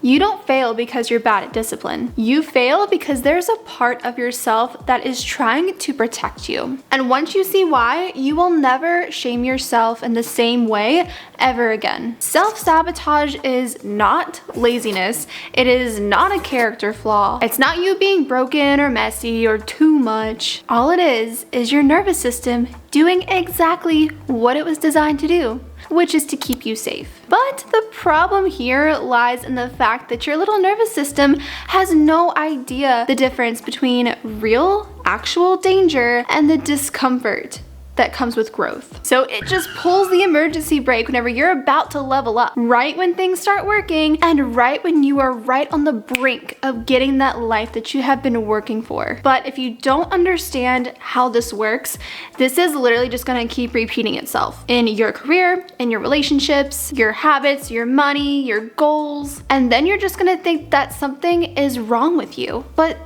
You don't fail because you're bad at discipline. You fail because there's a part of yourself that is trying to protect you. And once you see why, you will never shame yourself in the same way ever again. Self-sabotage is not laziness. It is not a character flaw. It's not you being broken or messy or too much. All it is your nervous system doing exactly what it was designed to do, which is to keep you safe. But the problem here lies in the fact that your little nervous system has no idea the difference between real, actual danger and the discomfort that comes with growth. So it just pulls the emergency brake whenever you're about to level up, right when things start working and right when you are right on the brink of getting that life that you have been working for. But if you don't understand how this works, this is literally just gonna keep repeating itself in your career, in your relationships, your habits, your money, your goals, and then you're just gonna think that something is wrong with you. But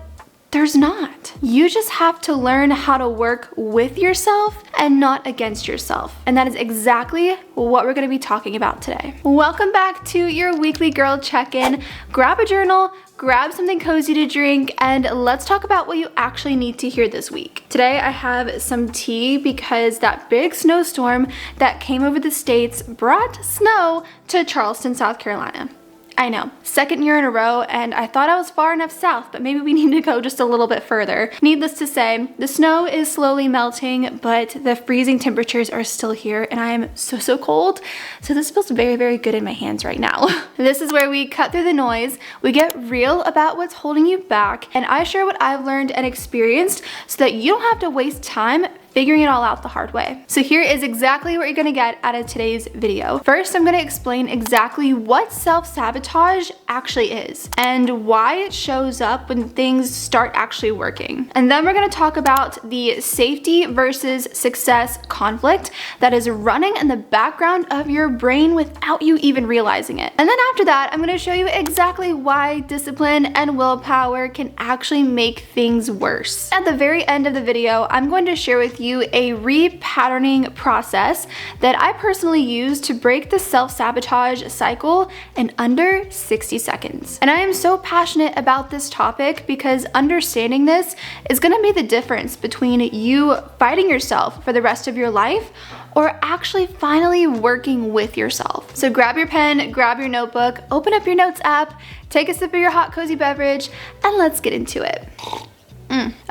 there's not. You just have to learn how to work with yourself and not against yourself. And that is exactly what we're gonna be talking about today. Welcome back to your weekly girl check-in. Grab a journal, grab something cozy to drink, and let's talk about what you actually need to hear this week. Today I have some tea because that big snowstorm that came over the States brought snow to Charleston, South Carolina. I know, second year in a row, and I thought I was far enough south, but maybe we need to go just a little bit further. Needless to say, the snow is slowly melting, but the freezing temperatures are still here, and I am so cold. So this feels very, very good in my hands right now. This is where we cut through the noise, we get real about what's holding you back, and I share what I've learned and experienced so that you don't have to waste time figuring it all out the hard way. So here is exactly what you're gonna get out of today's video. First, I'm gonna explain exactly what self-sabotage actually is and why it shows up when things start actually working. And then we're gonna talk about the safety versus success conflict that is running in the background of your brain without you even realizing it. And then after that, I'm gonna show you exactly why discipline and willpower can actually make things worse. At the very end of the video, I'm going to share with you a repatterning process that I personally use to break the self-sabotage cycle in under 60 seconds. And I am so passionate about this topic because understanding this is gonna be the difference between you fighting yourself for the rest of your life or actually finally working with yourself. So grab your pen, grab your notebook, open up your notes app, take a sip of your hot cozy beverage, and let's get into it.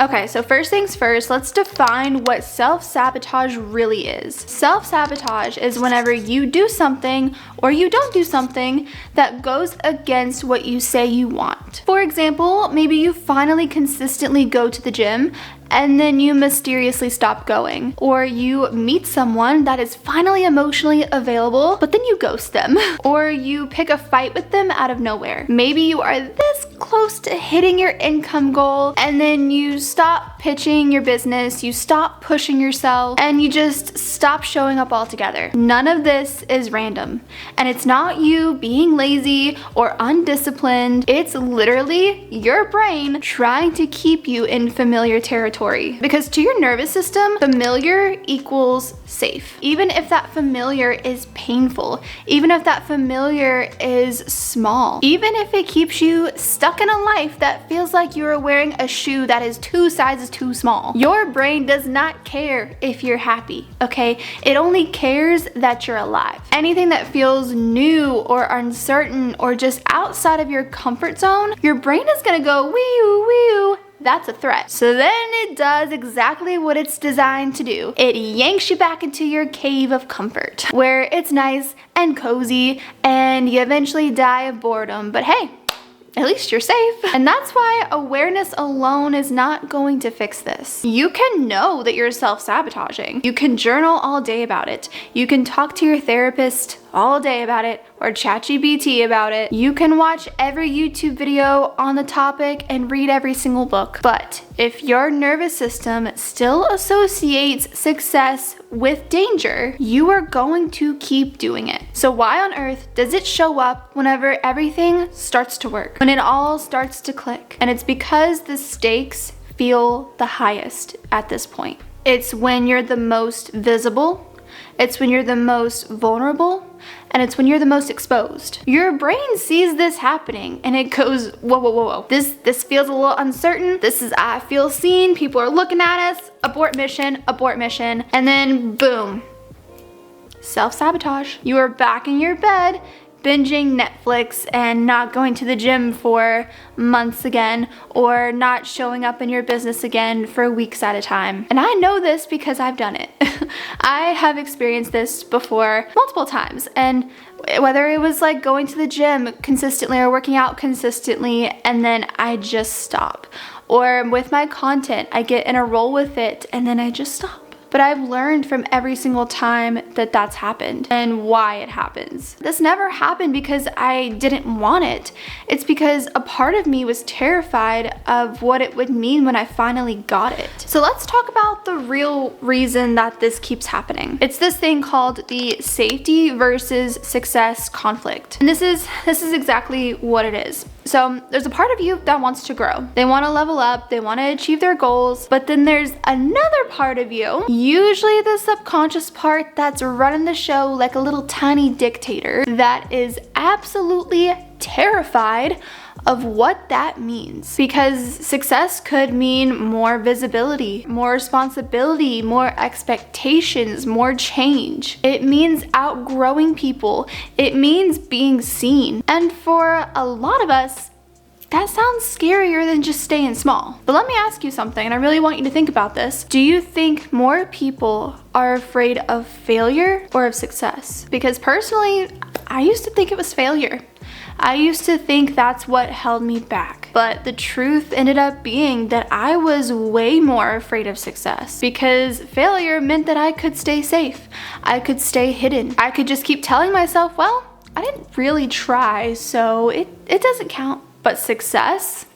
Okay, so first things first, let's define what self-sabotage really is. Self-sabotage is whenever you do something or you don't do something that goes against what you say you want. For example, maybe you finally consistently go to the gym and then you mysteriously stop going. Or you meet someone that is finally emotionally available, but then you ghost them. Or you pick a fight with them out of nowhere. Maybe you are this close to hitting your income goal, and then you stop pitching your business, you stop pushing yourself, and you just stop showing up altogether. None of this is random. And it's not you being lazy or undisciplined. It's literally your brain trying to keep you in familiar territory. Because to your nervous system, familiar equals safe. Even if that familiar is painful, even if that familiar is small, even if it keeps you stuck in a life that feels like you're wearing a shoe that is 2 sizes too small, your brain does not care if you're happy, okay? It only cares that you're alive. Anything that feels new or uncertain or just outside of your comfort zone, your brain is gonna go wee-oo, wee-oo. That's a threat. So then it does exactly what it's designed to do. It yanks you back into your cave of comfort, where it's nice and cozy and you eventually die of boredom. But hey, at least you're safe. And that's why awareness alone is not going to fix this. You can know that you're self-sabotaging. You can journal all day about it. You can talk to your therapist all day about it or ChatGPT about it. You can watch every YouTube video on the topic and read every single book. But if your nervous system still associates success with danger, you are going to keep doing it. So why on earth does it show up whenever everything starts to work? When it all starts to click? And it's because the stakes feel the highest at this point. It's when you're the most visible. It's when you're the most vulnerable. and it's when you're the most exposed. Your brain sees this happening and it goes, whoa, whoa, whoa, whoa. This feels a little uncertain. I feel seen. People are looking at us. Abort mission, and then boom. Self-sabotage. You are back in your bed, binging Netflix and not going to the gym for months again, or not showing up in your business again for weeks at a time. And I know this because I've done it. I have experienced this before multiple times, and whether it was like going to the gym consistently or working out consistently and then I just stop, or with my content I get in a roll with it and then I just stop. But I've learned from every single time that that's happened and why it happens. This never happened because I didn't want it. It's because a part of me was terrified of what it would mean when I finally got it. So let's talk about the real reason that this keeps happening. It's this thing called the safety versus success conflict. And this is exactly what it is. So there's a part of you that wants to grow. They want to level up, they want to achieve their goals, but then there's another part of you, usually the subconscious part that's running the show like a little tiny dictator, that is absolutely terrified of what that means. Because success could mean more visibility, more responsibility, more expectations, more change. It means outgrowing people. It means being seen. And for a lot of us, that sounds scarier than just staying small. But let me ask you something, and I really want you to think about this. Do you think more people are afraid of failure or of success? Because personally, I used to think it was failure. I used to think that's what held me back. But the truth ended up being that I was way more afraid of success, because failure meant that I could stay safe. I could stay hidden. I could just keep telling myself, well, I didn't really try, so it doesn't count. But success?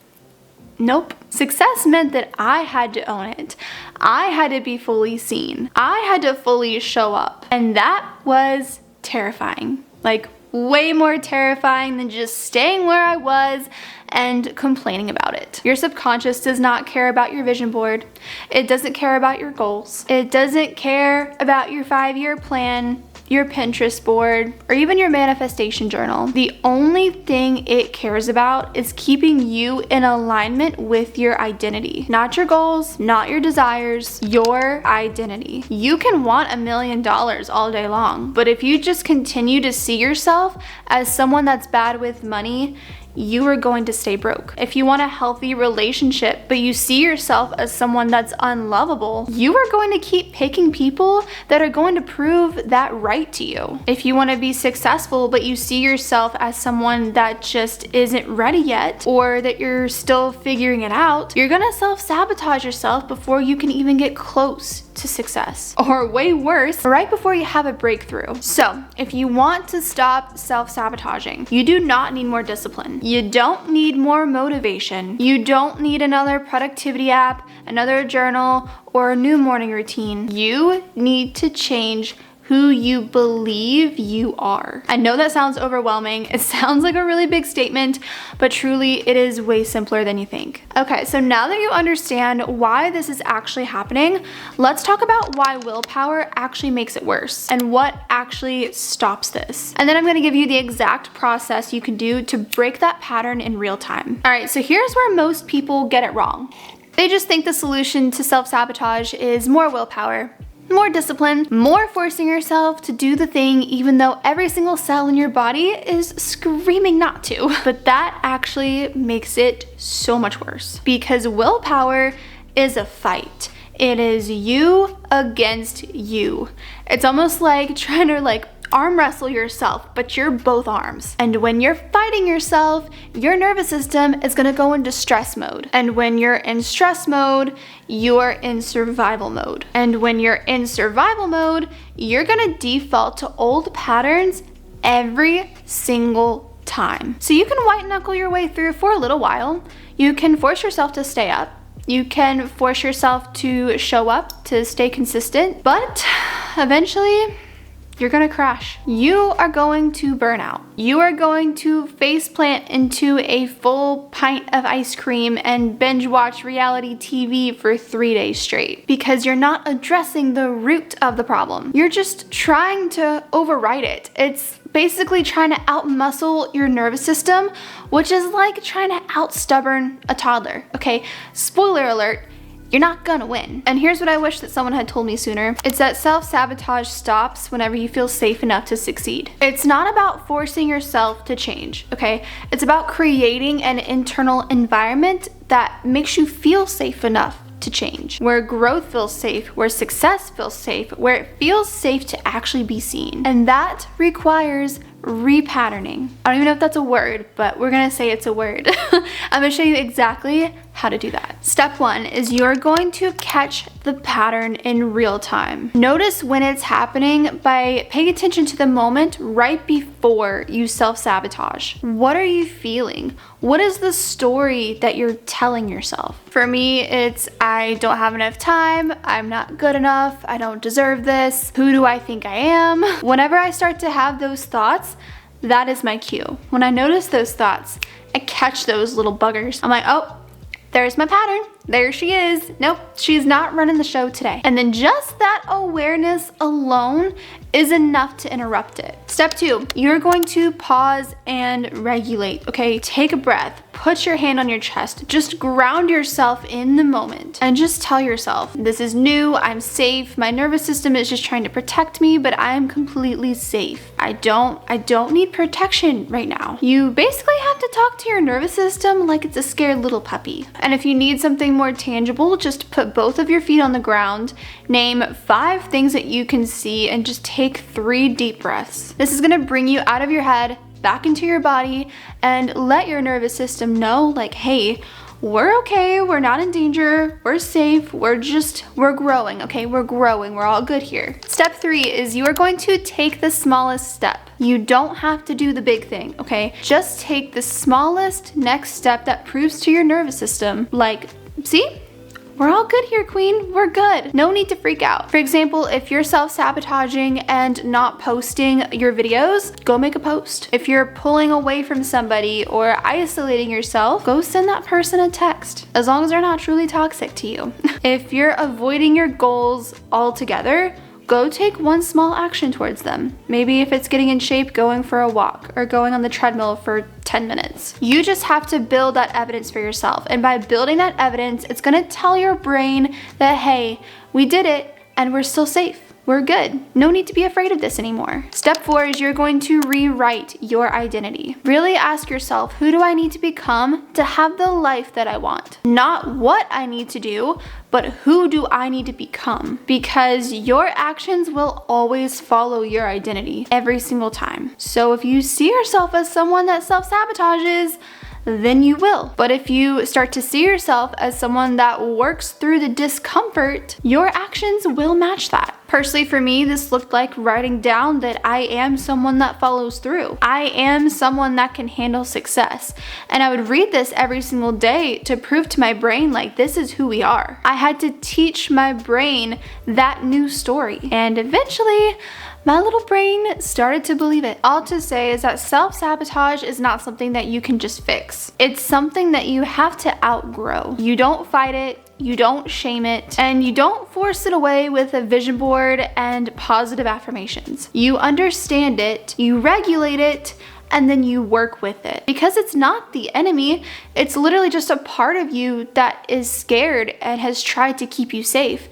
Nope. Success meant that I had to own it. I had to be fully seen. I had to fully show up. And that was terrifying. Like, way more terrifying than just staying where I was and complaining about it. Your subconscious does not care about your vision board. It doesn't care about your goals. It doesn't care about your 5-year plan, your Pinterest board, or even your manifestation journal. The only thing it cares about is keeping you in alignment with your identity. Not your goals, not your desires, your identity. You can want $1 million all day long, but if you just continue to see yourself as someone that's bad with money, you are going to stay broke. If you want a healthy relationship, but you see yourself as someone that's unlovable, you are going to keep picking people that are going to prove that right to you. If you want to be successful, but you see yourself as someone that just isn't ready yet, or that you're still figuring it out, you're gonna self-sabotage yourself before you can even get close to success. Or way worse, right before you have a breakthrough. So, if you want to stop self-sabotaging, you do not need more discipline. You don't need more motivation. You don't need another productivity app, another journal, or a new morning routine. You need to change who you believe you are. I know that sounds overwhelming. It sounds like a really big statement, but truly it is way simpler than you think. Okay, so now that you understand why this is actually happening, let's talk about why willpower actually makes it worse and what actually stops this. And then I'm gonna give you the exact process you can do to break that pattern in real time. All right, so here's where most people get it wrong. They just think the solution to self-sabotage is more willpower, more discipline, more forcing yourself to do the thing even though every single cell in your body is screaming not to. But that actually makes it so much worse, because willpower is a fight. It is you against you. It's almost like trying to arm wrestle yourself, but you're both arms. And when you're fighting yourself, your nervous system is gonna go into stress mode. And when you're in stress mode, you're in survival mode. And when you're in survival mode, you're gonna default to old patterns every single time. So you can white knuckle your way through for a little while. You can force yourself to stay up. You can force yourself to show up, to stay consistent, but eventually, you're gonna crash. You are going to burn out. You are going to face plant into a full pint of ice cream and binge watch reality TV for 3 days straight because you're not addressing the root of the problem. You're just trying to override it. It's basically trying to outmuscle your nervous system, which is like trying to outstubborn a toddler, okay? Spoiler alert, you're not gonna win. And here's what I wish that someone had told me sooner. It's that self-sabotage stops whenever you feel safe enough to succeed. It's not about forcing yourself to change, okay? It's about creating an internal environment that makes you feel safe enough to change, where growth feels safe, where success feels safe, where it feels safe to actually be seen. And that requires repatterning. I don't even know if that's a word, but we're gonna say it's a word. I'm gonna show you exactly how to do that. Step 1 is you're going to catch the pattern in real time. Notice when it's happening by paying attention to the moment right before you self-sabotage. What are you feeling? What is the story that you're telling yourself? For me, it's I don't have enough time, I'm not good enough, I don't deserve this, who do I think I am? Whenever I start to have those thoughts, that is my cue. When I notice those thoughts, I catch those little buggers. I'm like, oh, there's my pattern. There she is. Nope, she's not running the show today. And then just that awareness alone is enough to interrupt it. Step 2, you're going to pause and regulate, okay? Take a breath, put your hand on your chest, just ground yourself in the moment and just tell yourself, this is new, I'm safe, my nervous system is just trying to protect me, but I'm completely safe. I don't need protection right now. You basically have to talk to your nervous system like it's a scared little puppy. And if you need something more tangible, just put both of your feet on the ground, name 5 things that you can see, and just take 3 deep breaths. This is gonna bring you out of your head, back into your body, and let your nervous system know, like, hey, we're okay, we're not in danger, we're safe, we're growing, okay? We're growing, we're all good here. Step 3 is you are going to take the smallest step. You don't have to do the big thing, okay? Just take the smallest next step that proves to your nervous system, like, see? We're all good here, queen. We're good. No need to freak out. For example, if you're self-sabotaging and not posting your videos, go make a post. If you're pulling away from somebody or isolating yourself, go send that person a text, as long as they're not truly toxic to you. If you're avoiding your goals altogether, go take one small action towards them. Maybe if it's getting in shape, going for a walk or going on the treadmill for 10 minutes. You just have to build that evidence for yourself. And by building that evidence, it's gonna tell your brain that, hey, we did it and we're still safe. We're good. No need to be afraid of this anymore. Step 4 is you're going to rewrite your identity. Really ask yourself, who do I need to become to have the life that I want? Not what I need to do, but who do I need to become? Because your actions will always follow your identity every single time. So if you see yourself as someone that self-sabotages, then you will. But if you start to see yourself as someone that works through the discomfort, your actions will match that. Personally, for me, this looked like writing down that I am someone that follows through. I am someone that can handle success. And I would read this every single day to prove to my brain, like, this is who we are. I had to teach my brain that new story. And eventually, my little brain started to believe it. All to say is that self-sabotage is not something that you can just fix. It's something that you have to outgrow. You don't fight it, you don't shame it, and you don't force it away with a vision board and positive affirmations. You understand it, you regulate it, and then you work with it. Because it's not the enemy, it's literally just a part of you that is scared and has tried to keep you safe,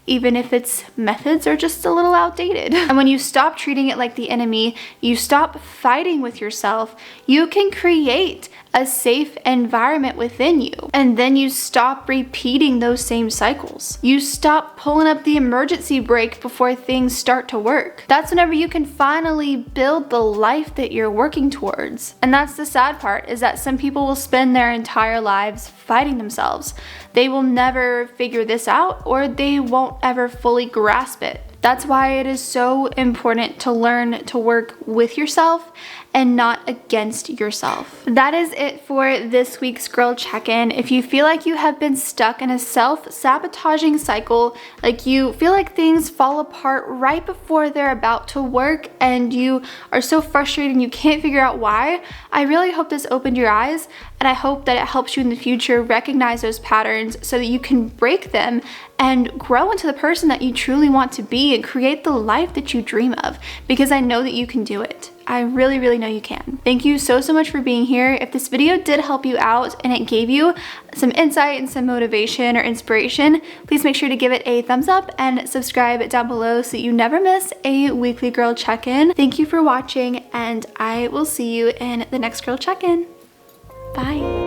even if its methods are just a little outdated. And when you stop treating it like the enemy, you stop fighting with yourself, you can create a safe environment within you. And then you stop repeating those same cycles. You stop pulling up the emergency brake before things start to work. That's whenever you can finally build the life that you're working towards. And that's the sad part, is that some people will spend their entire lives fighting themselves. They will never figure this out, or they won't ever fully grasp it. That's why it is so important to learn to work with yourself and not against yourself. That is it for this week's girl check-in. If you feel like you have been stuck in a self-sabotaging cycle, like you feel like things fall apart right before they're about to work and you are so frustrated and you can't figure out why, I really hope this opened your eyes, and I hope that it helps you in the future recognize those patterns so that you can break them and grow into the person that you truly want to be and create the life that you dream of, because I know that you can do it. I really, really know you can. Thank you so much for being here. If this video did help you out and it gave you some insight and some motivation or inspiration, please make sure to give it a thumbs up and subscribe down below so you never miss a weekly girl check-in. Thank you for watching, and I will see you in the next girl check-in. Bye.